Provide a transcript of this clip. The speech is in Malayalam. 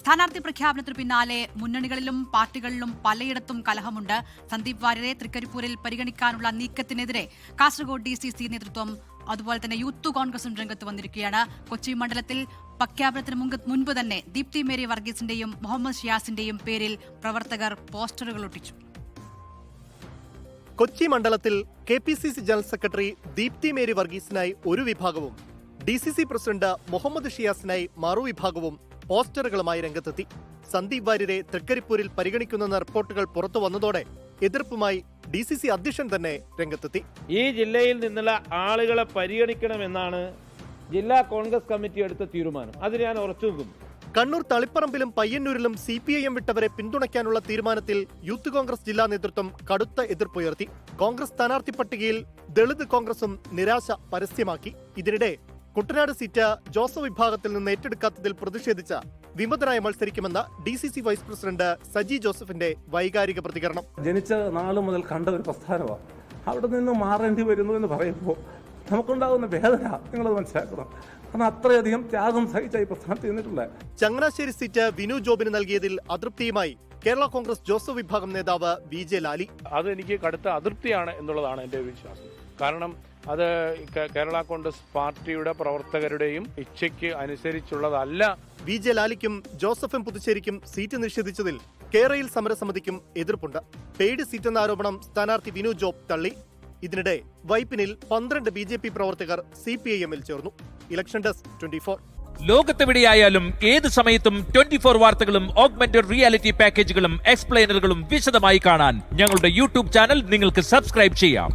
സ്ഥാനാർത്ഥി പ്രഖ്യാപനത്തിനു പിന്നാലെ മുന്നണികളിലും പാർട്ടികളിലും പലയിടത്തും കലഹമുണ്ട്. സന്ദീപ് വാര്യരെ തൃക്കരിപ്പൂരിൽ പരിഗണിക്കാനുള്ള നീക്കത്തിനെതിരെ കാസർഗോഡ് DCC നേതൃത്വം അതുപോലെ തന്നെ യൂത്ത് കോൺഗ്രസും രംഗത്ത് വന്നിരിക്കുകയാണ്. കൊച്ചി മണ്ഡലത്തിൽ പ്രഖ്യാപനത്തിന് മുൻപ് തന്നെ ദീപ്തി മേരി വർഗീസിന്റെയും മുഹമ്മദ് ഷിയാസിന്റെയും പേരിൽ പ്രവർത്തകർ പോസ്റ്ററുകൾ ഒട്ടിച്ചു. കൊച്ചി മണ്ഡലത്തിൽ KPCC general secretary Deepthi Mary വർഗീസിനായി ഒരു വിഭാഗവും DCC പ്രസിഡന്റ് മുഹമ്മദ് ഷിയാസിനായി മറുവിഭാഗവും പോസ്റ്ററുകളുമായി രംഗത്തെത്തി. സന്ദീപ് വാര്യരെ തൃക്കരിപ്പൂരിൽ പരിഗണിക്കുന്നെന്ന റിപ്പോർട്ടുകൾ പുറത്തു വന്നതോടെ എതിർപ്പുമായി DCC അധ്യക്ഷൻ തന്നെ രംഗത്തെത്തി. ഈ ജില്ലയിൽ നിന്നുള്ള ആളുകളെ പരിഗണിക്കണമെന്നാണ് ജില്ലാ കോൺഗ്രസ് കമ്മിറ്റി എടുത്ത തീരുമാനം. അത് ഞാൻ ഉറച്ചു നിൽക്കുന്നു. കണ്ണൂർ തളിപ്പറമ്പിലും പയ്യന്നൂരിലും CPIM വിട്ടവരെ പിന്തുണയ്ക്കാനുള്ള തീരുമാനത്തിൽ യൂത്ത് കോൺഗ്രസ് ജില്ലാ നേതൃത്വം കടുത്ത എതിർപ്പുയർത്തി. കോൺഗ്രസ് സ്ഥാനാർത്ഥി പട്ടികയിൽ ദളിത് കോൺഗ്രസും നിരാശ പരസ്യമാക്കി. ഇതിനിടെ കുട്ടനാട് സീറ്റ് ജോസഫ് വിഭാഗത്തിൽ നിന്ന് ഏറ്റെടുക്കാത്തതിൽ പ്രതിഷേധിച്ച വിമതനായി മത്സരിക്കുമെന്ന DCC വൈസ് പ്രസിഡന്റ് സജി ജോസഫിന്റെ വൈകാരിക പ്രതികരണം. ജനിച്ച നാളു മുതൽ കണ്ട ഒരു പ്രസ്ഥാനമാണ്. അവിടെ നിന്ന് മാറേണ്ടി വരുന്നു എന്ന് പറയുമ്പോൾ നമുക്കുണ്ടാകുന്ന വേദന നിങ്ങളത് മനസ്സിലാക്കണം. കാരണം അത്രയധികം ത്യാഗം സഹിച്ച ഈ പ്രസ്ഥാനത്ത് നിന്നിട്ടുള്ളത്. ചങ്ങനാശ്ശേരി സീറ്റ് വിനു ജോബിന് നൽകിയതിൽ അതൃപ്തിയുമായി കേരള കോൺഗ്രസ് ജോസഫ് വിഭാഗം നേതാവ് VJ ലാലി. അത് എനിക്ക് കടുത്ത അതൃപ്തിയാണ് എന്നുള്ളതാണ് എൻ്റെ വിശ്വാസം. കാരണം അത് കേരള കോൺഗ്രസ് പാർട്ടിയുടെ പ്രവർത്തകരുടെയും ഇച്ഛയ്ക്ക് അനുസരിച്ചുള്ളതല്ല. VJ ലാലിക്കും ജോസഫും പുതുച്ചേരിക്കും സീറ്റ് നിഷേധിച്ചതിൽ കേരളയിൽ സമരസമിതിക്കും എതിർപ്പുണ്ട്. പെയ്ഡ് സീറ്റെന്ന ആരോപണം സ്ഥാനാർത്ഥി വിനു ജോബ് തള്ളി. ഇതിനിടെ വൈപ്പിനിൽ 12 BJP പ്രവർത്തകർ CPIM-ൽ ചേർന്നു. Election desk 24. ലോകത്തെവിടെയായാലും ഏത് സമയത്തും 24 വാർത്തകളും ഓഗ്മെന്റഡ് റിയാലിറ്റി പാക്കേജുകളും എക്സ്പ്ലെയിനറുകളും വിശദമായി കാണാൻ ഞങ്ങളുടെ YouTube ചാനൽ നിങ്ങൾക്ക് സബ്സ്ക്രൈബ് ചെയ്യാം.